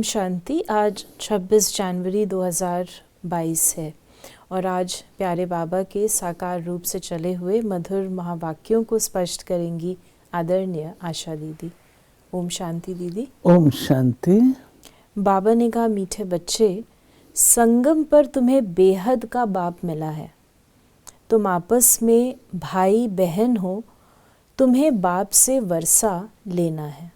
ओम शांति। आज 26 जनवरी 2022 है और आज प्यारे बाबा के साकार रूप से चले हुए मधुर महावाक्यों को स्पष्ट करेंगी आदरणीय आशा दीदी। ओम शांति दीदी। ओम शांति। बाबा ने कहा, मीठे बच्चे, संगम पर तुम्हें बेहद का बाप मिला है। तुम आपस में भाई बहन हो, तुम्हें बाप से वर्षा लेना है।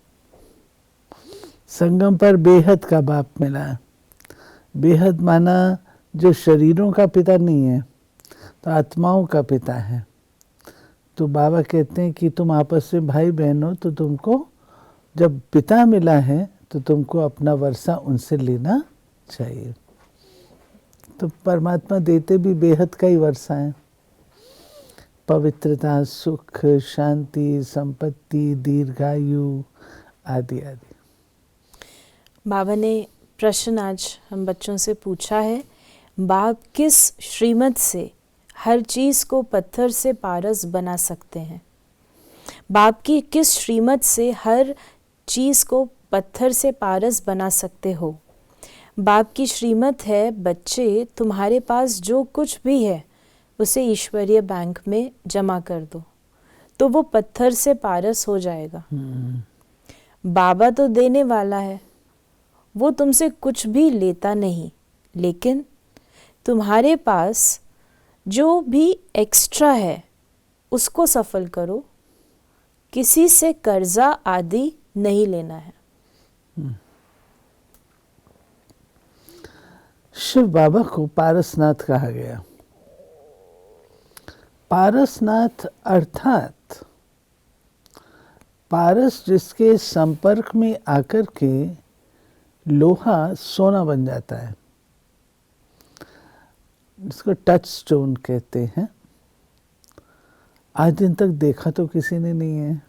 संगम पर बेहद का बाप मिला। बेहद माना जो शरीरों का पिता नहीं है तो आत्माओं का पिता है। तो बाबा कहते हैं कि तुम आपस में भाई बहन हो, तो तुमको जब पिता मिला है तो तुमको अपना वर्षा उनसे लेना चाहिए। तो परमात्मा देते भी बेहद का ही वर्षा है। पवित्रता, सुख, शांति, संपत्ति, दीर्घायु आदि आदि। बाबा ने प्रश्न आज हम बच्चों से पूछा है, बाप किस श्रीमत से हर चीज़ को पत्थर से पारस बना सकते हैं? बाप की किस श्रीमत से हर चीज़ को पत्थर से पारस बना सकते हो? बाप की श्रीमत है, बच्चे, तुम्हारे पास जो कुछ भी है उसे ईश्वरीय बैंक में जमा कर दो तो वो पत्थर से पारस हो जाएगा। बाबा तो देने वाला है, वो तुमसे कुछ भी लेता नहीं, लेकिन तुम्हारे पास जो भी एक्स्ट्रा है उसको सफल करो। किसी से कर्जा आदि नहीं लेना है। शिव बाबा को पारसनाथ कहा गया। पारसनाथ अर्थात पारस जिसके संपर्क में आकर के लोहा सोना बन जाता है, जिसको टच स्टोन कहते हैं। आज दिन तक देखा तो किसी ने नहीं है,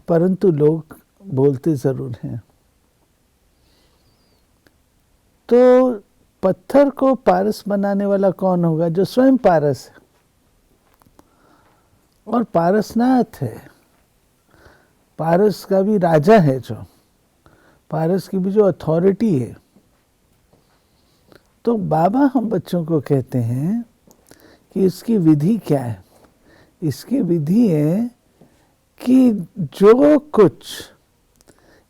परंतु लोग बोलते जरूर हैं। तो पत्थर को पारस बनाने वाला कौन होगा? जो स्वयं पारस है और पारसनाथ है। पारस का भी राजा है, जो पारस की भी जो अथॉरिटी है। तो बाबा हम बच्चों को कहते हैं कि इसकी विधि क्या है? इसकी विधि है कि जो कुछ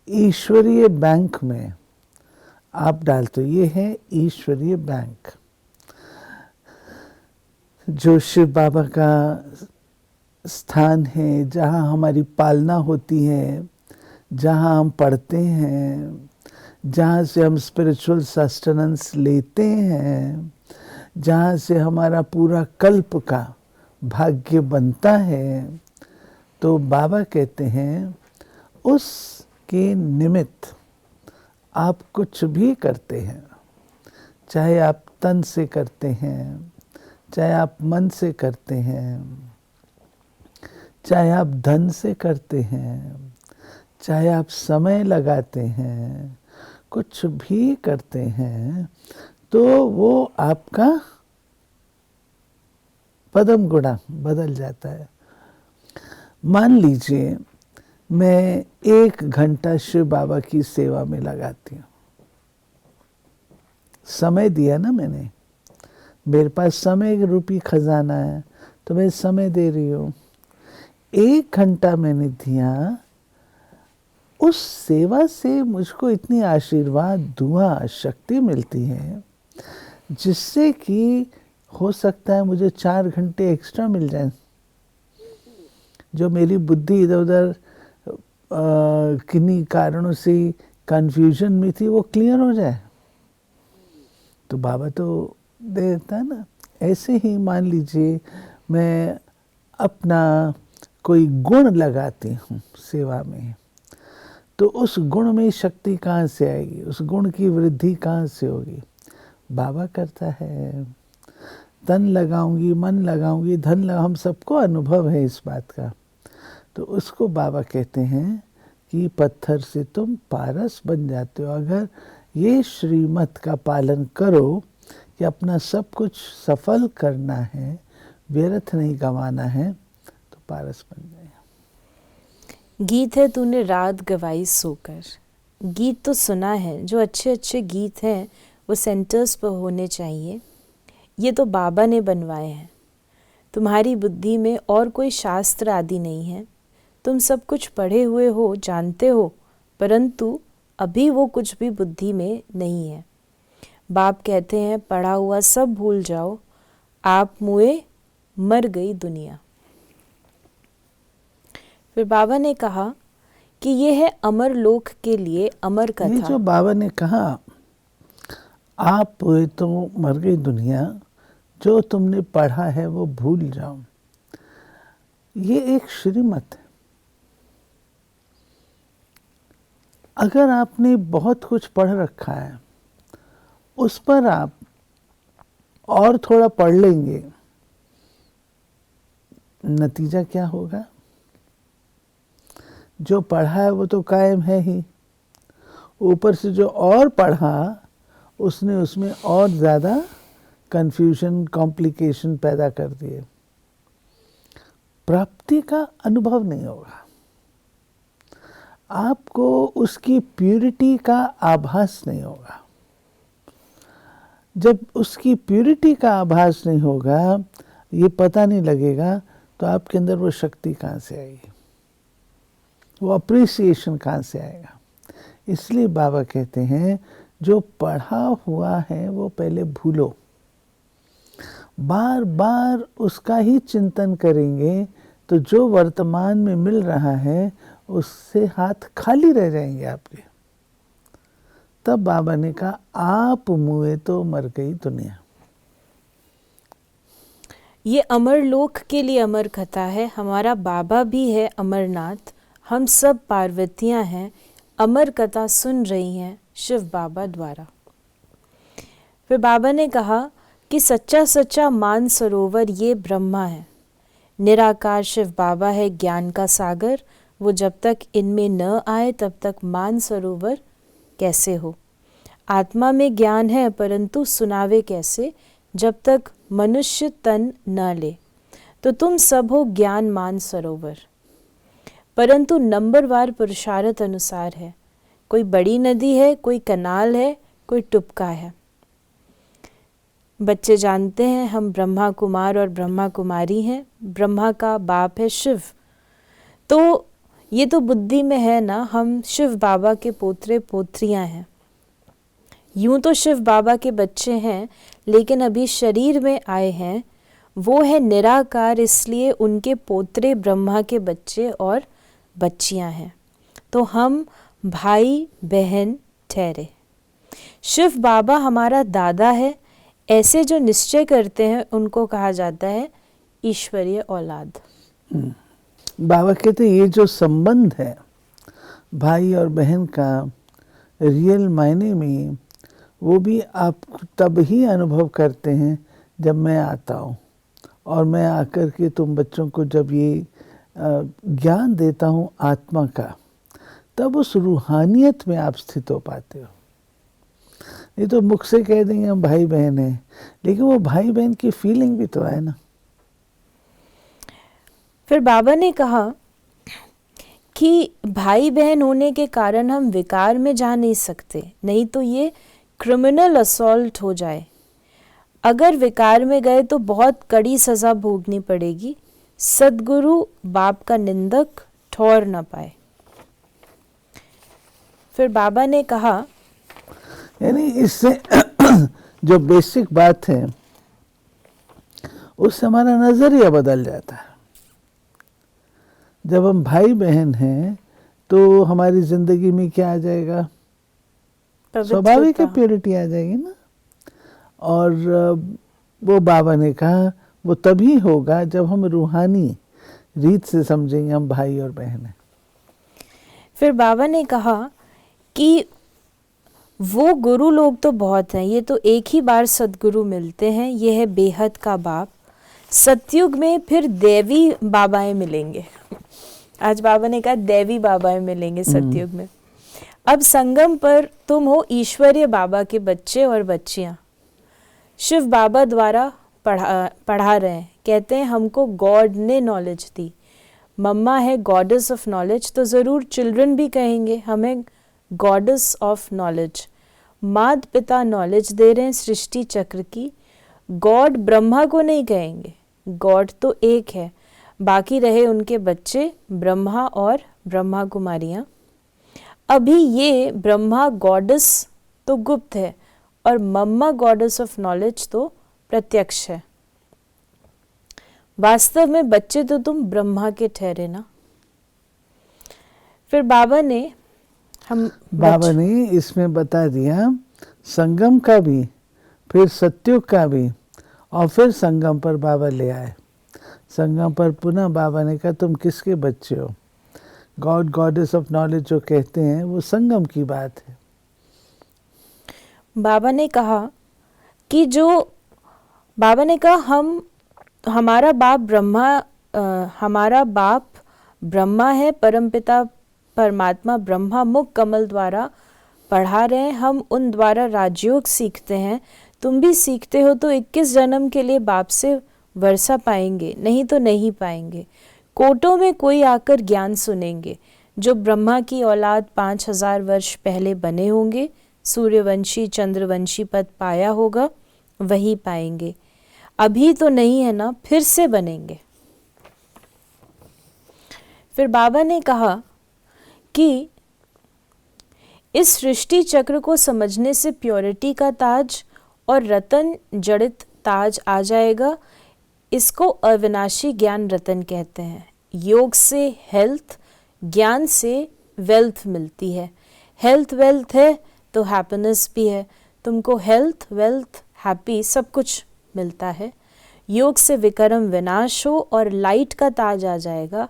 ईश्वरीय बैंक में आप डालते हो, ये है ईश्वरीय बैंक। जो शिव बाबा का स्थान है, जहाँ हमारी पालना होती है, जहाँ हम पढ़ते हैं, जहाँ से हम स्पिरिचुअल सस्टेनेंस लेते हैं, जहाँ से हमारा पूरा कल्प का भाग्य बनता है, तो बाबा कहते हैं उसके निमित्त आप कुछ भी करते हैं। चाहे आप तन से करते हैं, चाहे आप मन से करते हैं, चाहे आप धन से करते हैं, चाहे आप समय लगाते हैं, कुछ भी करते हैं, तो वो आपका पदम गुणा बदल जाता है। मान लीजिए मैं 1 घंटा शिव बाबा की सेवा में लगाती हूँ। समय दिया ना मैंने, मेरे पास समय रूपी खजाना है, तो मैं समय दे रही हूँ। 1 घंटा मैंने दिया, उस सेवा से मुझको इतनी आशीर्वाद, दुआ, शक्ति मिलती है, जिससे कि हो सकता है मुझे 4 घंटे एक्स्ट्रा मिल जाए। जो मेरी बुद्धि इधर उधर किन्हीं कारणों से कंफ्यूजन में थी, वो क्लियर हो जाए। तो बाबा तो देता है ना। ऐसे ही मान लीजिए मैं अपना कोई गुण लगाती हूँ सेवा में, तो उस गुण में शक्ति कहाँ से आएगी? उस गुण की वृद्धि कहाँ से होगी? बाबा करता है। तन लगाऊंगी, मन लगाऊंगी, धन लगा, हम सबको अनुभव है इस बात का। तो उसको बाबा कहते हैं कि पत्थर से तुम पारस बन जाते हो। अगर ये श्रीमत का पालन करो कि अपना सब कुछ सफल करना है, व्यर्थ नहीं गंवाना है, तो पारस बन जाए। गीत है, तूने रात गवाई सोकर, गीत तो सुना है, जो अच्छे अच्छे गीत हैं वो सेंटर्स पर होने चाहिए। ये तो बाबा ने बनवाए हैं। तुम्हारी बुद्धि में और कोई शास्त्र आदि नहीं है। तुम सब कुछ पढ़े हुए हो, जानते हो, परंतु अभी वो कुछ भी बुद्धि में नहीं है। बाप कहते हैं पढ़ा हुआ सब भूल जाओ, आप मुए मर गई दुनिया। फिर बाबा ने कहा कि ये है अमर लोक के लिए अमर कथा। ये जो बाबा ने कहा आप तो मर गई दुनिया, जो तुमने पढ़ा है वो भूल जाओ, ये एक श्रीमत है। अगर आपने बहुत कुछ पढ़ रखा है, उस पर आप और थोड़ा पढ़ लेंगे, नतीजा क्या होगा? जो पढ़ा है वो तो कायम है ही, ऊपर से जो और पढ़ा उसने उसमें और ज़्यादा कंफ्यूजन, कॉम्प्लिकेशन पैदा कर दिए। प्राप्ति का अनुभव नहीं होगा, आपको उसकी प्यूरिटी का आभास नहीं होगा। जब उसकी प्यूरिटी का आभास नहीं होगा, ये पता नहीं लगेगा, तो आपके अंदर वो शक्ति कहाँ से आएगी, वो अप्रिसिएशन कहाँ से आएगा? इसलिए बाबा कहते हैं जो पढ़ा हुआ है वो पहले भूलो, बार बार उसका ही चिंतन करेंगे तो जो वर्तमान में मिल रहा है उससे हाथ खाली रह जाएंगे आपके। तब बाबा ने कहा आप मुए तो मर गई दुनिया। ये अमर लोक के लिए अमर कथा है। हमारा बाबा भी है अमरनाथ, हम सब पार्वतियां हैं, अमर कथा सुन रही हैं शिव बाबा द्वारा। फिर बाबा ने कहा कि सच्चा सच्चा मान सरोवर ये ब्रह्मा है। निराकार शिव बाबा है ज्ञान का सागर, वो जब तक इनमें न आए तब तक मान सरोवर कैसे हो। आत्मा में ज्ञान है परंतु सुनावे कैसे, जब तक मनुष्य तन न ले। तो तुम सब हो ज्ञान मान सरोवर, परंतु नंबरवार पुरुषार्थ अनुसार है। कोई बड़ी नदी है, कोई कनाल है, कोई टुपका है। बच्चे जानते हैं हम ब्रह्मा कुमार और ब्रह्मा कुमारी हैं। ब्रह्मा का बाप है शिव, तो ये तो बुद्धि में है ना, हम शिव बाबा के पोत्रे पोत्रियां हैं। यूं तो शिव बाबा के बच्चे हैं, लेकिन अभी शरीर में आए हैं। वो है निराकार, इसलिए उनके पोत्रे ब्रह्मा के बच्चे और बच्चियां हैं। तो हम भाई बहन ठहरे। शिव बाबा हमारा दादा है। ऐसे जो निश्चय करते हैं उनको कहा जाता है ईश्वरीय औलाद। बाबा कहते ये जो संबंध है भाई और बहन का, रियल मायने में वो भी आप तब ही अनुभव करते हैं जब मैं आता हूँ, और मैं आकर के तुम बच्चों को जब ये ज्ञान देता हूँ आत्मा का, तब उस रूहानियत में आप स्थित हो पाते हो। ये तो मुख से कह देंगे हम भाई बहन हैं, लेकिन वो भाई बहन की फीलिंग भी तो है ना। फिर बाबा ने कहा कि भाई बहन होने के कारण हम विकार में जा नहीं सकते, नहीं तो ये क्रिमिनल असॉल्ट हो जाए। अगर विकार में गए तो बहुत कड़ी सज़ा भोगनी पड़ेगी। सद्गुरु बाप का निंदक ठौर न पाए। फिर बाबा ने कहा, यानी इससे जो बेसिक बात है उससे हमारा नजरिया बदल जाता है। जब हम भाई बहन हैं तो हमारी जिंदगी में क्या आ जाएगा? स्वाभाविक है, प्योरिटी आ जाएगी ना। और वो बाबा ने कहा वो तभी होगा जब हम रूहानी रीत से समझेंगे हम भाई और बहन हैं। फिर बाबा ने कहा कि वो गुरु लोग तो बहुत हैं, ये तो एक ही बार सद्गुरु मिलते हैं। ये है बेहद का बाप। सतयुग में फिर देवी बाबाएं मिलेंगे। आज बाबा ने कहा देवी बाबाएं मिलेंगे सतयुग में। अब संगम पर तुम हो ईश्वरीय बाबा के बच्चे और बच्चियां। शिव बाबा द्वारा पढ़ा रहे हैं। कहते हैं हमको गॉड ने नॉलेज दी। मम्मा है गॉडेस ऑफ नॉलेज, तो ज़रूर चिल्ड्रन भी कहेंगे हमें गॉडेस ऑफ नॉलेज। माता पिता नॉलेज दे रहे हैं सृष्टि चक्र की। गॉड ब्रह्मा को नहीं कहेंगे, गॉड तो एक है, बाकी रहे उनके बच्चे ब्रह्मा और ब्रह्मा कुमारियाँ। अभी ये ब्रह्मा गॉडेस तो गुप्त है और मम्मा गॉडेस ऑफ नॉलेज तो प्रत्यक्ष है। वास्तव में बच्चे तो तुम ब्रह्मा के ठहरे ना। फिर बाबा ने इसमें बता दिया संगम का भी, फिर सत्युग का भी, और फिर संगम पर बाबा ले आए। संगम पर पुनः बाबा ने कहा तुम किसके बच्चे हो। गॉड गॉडेस ऑफ नॉलेज जो कहते हैं वो संगम की बात है। बाबा ने कहा हमारा बाप ब्रह्मा है, परमपिता परमात्मा ब्रह्मा मुख कमल द्वारा पढ़ा रहे हैं, हम उन द्वारा राजयोग सीखते हैं। तुम भी सीखते हो तो 21 जन्म के लिए बाप से वर्षा पाएंगे, नहीं तो नहीं पाएंगे। कोटों में कोई आकर ज्ञान सुनेंगे। जो ब्रह्मा की औलाद 5000 वर्ष पहले बने होंगे, सूर्यवंशी चंद्रवंशी पद पाया होगा, वही पाएंगे। अभी तो नहीं है ना, फिर से बनेंगे। फिर बाबा ने कहा कि इस सृष्टि चक्र को समझने से प्योरिटी का ताज और रतन जड़ित ताज आ जाएगा। इसको अविनाशी ज्ञान रतन कहते हैं। योग से हेल्थ, ज्ञान से वेल्थ मिलती है। हेल्थ वेल्थ है तो हैप्पीनेस भी है। तुमको हेल्थ वेल्थ हैप्पी सब कुछ मिलता है। योग से विक्रम विनाश हो और लाइट का ताज आ जाएगा।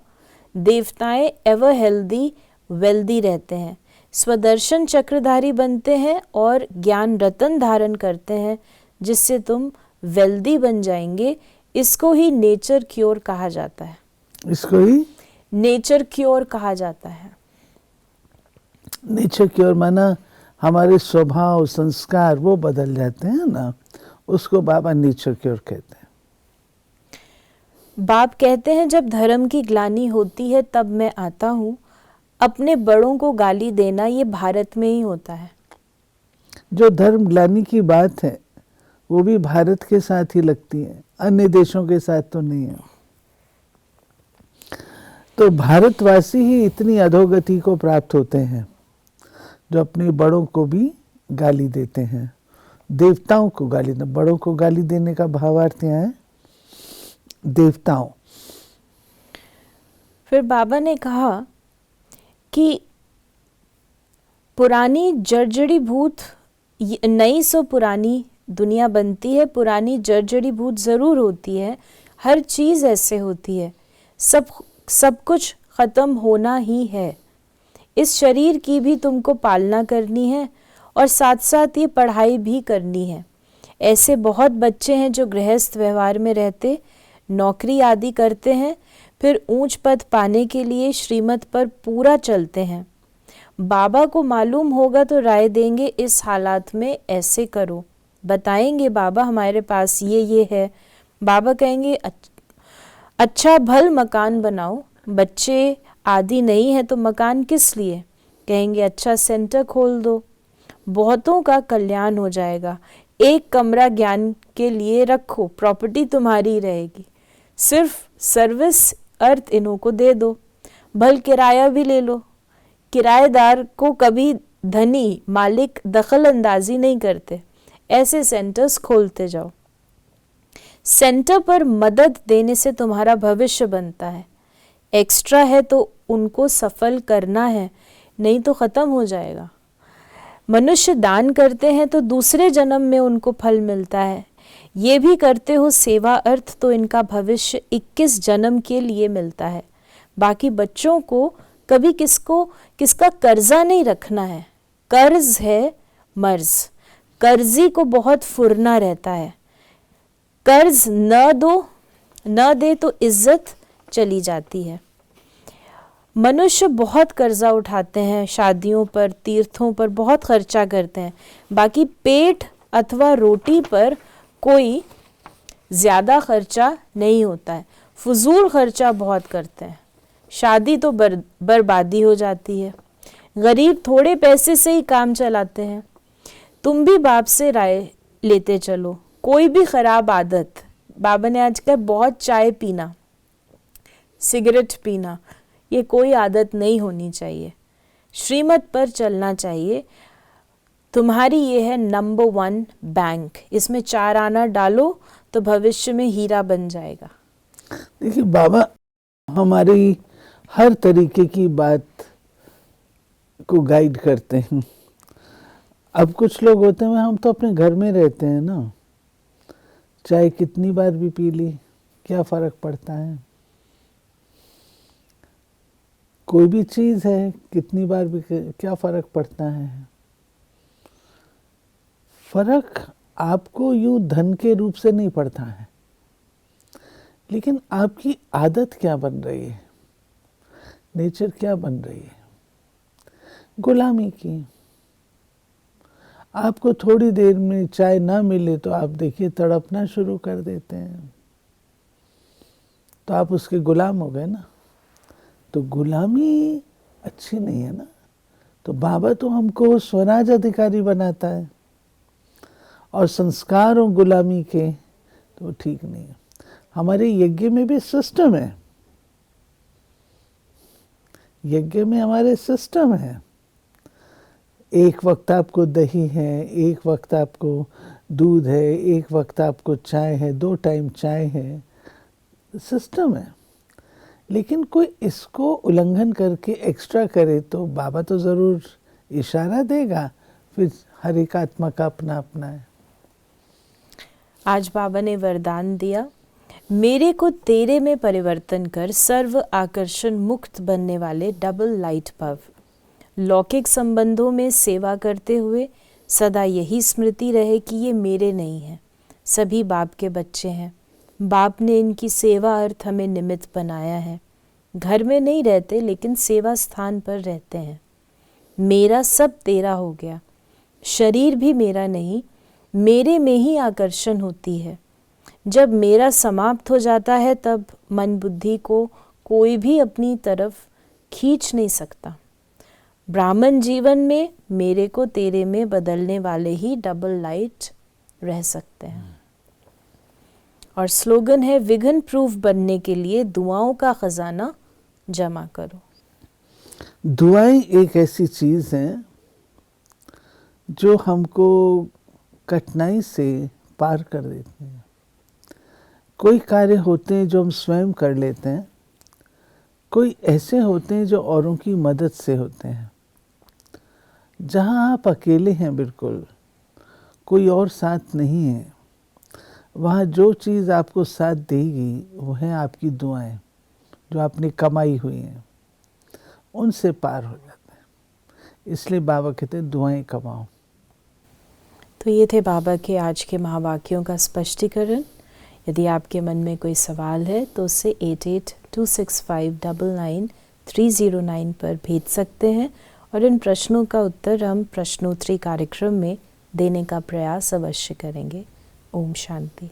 देवताएं एवर हेल्दी वेल्दी रहते हैं। स्वदर्शन चक्रधारी बनते हैं और ज्ञान रतन धारण करते हैं, जिससे तुम वेल्दी बन जाएंगे। इसको ही नेचर क्योर कहा जाता है। इसको ही नेचर क्योर कहा जाता है। नेचर क्योर माना हमारे स्वभाव संस्कार वो बदल जाते हैं ना, उसको बाबा नेचर क्योर कहते हैं। बाप कहते हैं जब धर्म की ग्लानि होती है तब मैं आता हूँ। अपने बड़ों को गाली देना ये भारत में ही होता है। जो धर्म ग्लानि की बात है वो भी भारत के साथ ही लगती है, अन्य देशों के साथ तो नहीं है। तो भारतवासी ही इतनी अधोगति को प्राप्त होते हैं जो अपने बड़ों को भी गाली देते हैं। देवताओं को गाली, बड़ों को गाली देने का भावार्थ यहाँ है देवताओं। फिर बाबा ने कहा कि पुरानी जर्जरी भूत नई सो पुरानी दुनिया बनती है। पुरानी जर्जरी भूत ज़रूर होती है, हर चीज़ ऐसे होती है। सब कुछ ख़त्म होना ही है। इस शरीर की भी तुमको पालना करनी है और साथ साथ ये पढ़ाई भी करनी है। ऐसे बहुत बच्चे हैं जो गृहस्थ व्यवहार में रहते, नौकरी आदि करते हैं, फिर ऊंच पद पाने के लिए श्रीमत पर पूरा चलते हैं। बाबा को मालूम होगा तो राय देंगे इस हालात में ऐसे करो। बताएंगे बाबा हमारे पास ये है। बाबा कहेंगे अच्छा भल मकान बनाओ। बच्चे आदि नहीं है तो मकान किस लिए? कहेंगे अच्छा सेंटर खोल दो, बहुतों का कल्याण हो जाएगा। एक कमरा ज्ञान के लिए रखो, प्रॉपर्टी तुम्हारी रहेगी। सिर्फ सर्विस अर्थ इन्हों को दे दो, भल किराया भी ले लो। किराएदार को कभी धनी मालिक दखल अंदाजी नहीं करते। ऐसे सेंटर्स खोलते जाओ। सेंटर पर मदद देने से तुम्हारा भविष्य बनता है। एक्स्ट्रा है तो उनको सफल करना है, नहीं तो ख़त्म हो जाएगा। मनुष्य दान करते हैं तो दूसरे जन्म में उनको फल मिलता है। ये भी करते हो सेवा अर्थ तो इनका भविष्य 21 जन्म के लिए मिलता है। बाकी बच्चों को कभी किसका कर्जा नहीं रखना है। कर्ज है मर्ज, कर्जी को बहुत फुरना रहता है। कर्ज न दे तो इज्जत चली जाती है। मनुष्य बहुत कर्जा उठाते हैं, शादियों पर तीर्थों पर बहुत खर्चा करते हैं। बाकी पेट अथवा रोटी पर कोई ज़्यादा खर्चा नहीं होता है। फजूल खर्चा बहुत करते हैं। शादी तो बर्बादी हो जाती है। गरीब थोड़े पैसे से ही काम चलाते हैं। तुम भी बाप से राय लेते चलो। कोई भी खराब आदत, बाबा ने आज कहा बहुत चाय पीना, सिगरेट पीना, ये कोई आदत नहीं होनी चाहिए। श्रीमत पर चलना चाहिए। तुम्हारी ये है नंबर 1 बैंक, इसमें 4 आना डालो तो भविष्य में हीरा बन जाएगा। देखिए बाबा हमारी हर तरीके की बात को गाइड करते हैं। अब कुछ लोग होते हैं, हम तो अपने घर में रहते हैं ना, चाय कितनी बार भी पी ली क्या फर्क पड़ता है। कोई भी चीज़ है कितनी बार भी क्या फर्क पड़ता है। फर्क आपको यूं धन के रूप से नहीं पड़ता है, लेकिन आपकी आदत क्या बन रही है, नेचर क्या बन रही है। गुलामी की, आपको थोड़ी देर में चाय ना मिले तो आप देखिए तड़पना शुरू कर देते हैं, तो आप उसके गुलाम हो गए ना। तो गुलामी अच्छी नहीं है ना। तो बाबा तो हमको स्वराज अधिकारी बनाता है, और संस्कार और गुलामी के तो ठीक नहीं है। हमारे यज्ञ में भी सिस्टम है, यज्ञ में हमारे सिस्टम है। एक वक्त आपको दही है, एक वक्त आपको दूध है, एक वक्त आपको चाय है, 2 टाइम चाय है, सिस्टम है। लेकिन कोई इसको उल्लंघन करके एक्स्ट्रा करे तो बाबा तो ज़रूर इशारा देगा। फिर हर एक आत्मा का अपना अपना है। आज बाबा ने वरदान दिया, मेरे को तेरे में परिवर्तन कर सर्व आकर्षण मुक्त बनने वाले डबल लाइट भव। लौकिक संबंधों में सेवा करते हुए सदा यही स्मृति रहे कि ये मेरे नहीं हैं, सभी बाप के बच्चे हैं। बाप ने इनकी सेवा अर्थ हमें निमित्त बनाया है। घर में नहीं रहते लेकिन सेवा स्थान पर रहते हैं। मेरा सब तेरा हो गया, शरीर भी मेरा नहीं, मेरे में ही आकर्षण होती है। जब मेरा समाप्त हो जाता है तब मन बुद्धि को कोई भी अपनी तरफ खींच नहीं सकता। ब्राह्मण जीवन में मेरे को तेरे में बदलने वाले ही डबल लाइट रह सकते हैं। और स्लोगन है, विघ्न प्रूफ बनने के लिए दुआओं का खजाना जमा करो। दुआएं एक ऐसी चीज़ है जो हमको कठिनाई से पार कर देती हैं। कोई कार्य होते हैं जो हम स्वयं कर लेते हैं, कोई ऐसे होते हैं जो औरों की मदद से होते हैं। जहाँ आप अकेले हैं, बिल्कुल कोई और साथ नहीं है, वहाँ जो चीज़ आपको साथ देगी वो है आपकी दुआएं, जो आपने कमाई हुई हैं, उनसे पार हो जाते हैं। इसलिए बाबा कहते हैं दुआएं कमाओ। तो ये थे बाबा के आज के महावाक्यों का स्पष्टीकरण। यदि आपके मन में कोई सवाल है तो उसे 8826599309 पर भेज सकते हैं, और इन प्रश्नों का उत्तर हम प्रश्नोत्तरी कार्यक्रम में देने का प्रयास अवश्य करेंगे। ओम शांति।